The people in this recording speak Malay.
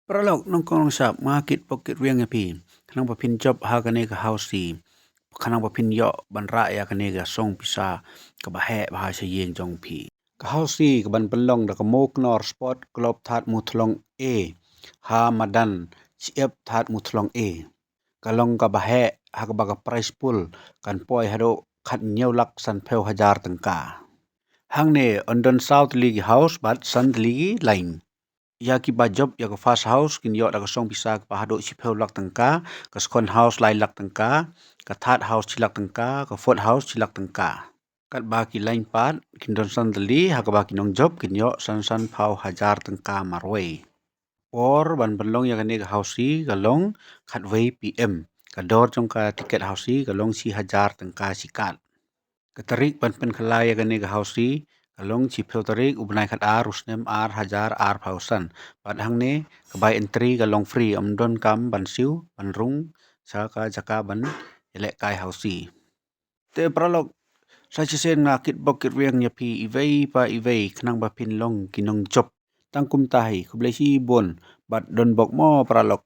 Pralog nong kong sap market pocket riang pi kanang papin job ha kane ka house kanang papin yo ban ra ya kane ga song pisa ka ba he ba se yeng jong pi ka house ka ban pelong da ka mok nor spot club that muthlong a ha madan chiep that muthlong a kalong ka ba he ha ka ba ka price pool kan poi hado khat nyeu lak san pheu hajar tangka hangne ondon south league house bat san league line ya ki ba job ya ka fast house kin yo da ka song bisa ka hado si pheu lak tangka ka skon house lai lak tangka ka third house chilak tangka ka fourth house chilak tangka kat ba ki line pat kin don san dali ha ka ba ki nong job kin yo san san phau hajar tangka marway or ban balong ya ka ne ka house ka long khat wei pm ka dor jong ka ticket house ka long si hajar tangka sikat ka tarik ban pen khalai ya ka ne ka house kalong chi pheu tarik ubnai khat ar usnem ar hajar ar phausan pat hang ne ka buy entry ka long free don kam ban siu ban rung sa ka jaka ban ele kai hausi te pralog sa chi sen na kit bok kit riang nya pi ivei pa ivei khnang ba pin long kinong chop tangkum tai khublei hi bon bat don bok mo pralog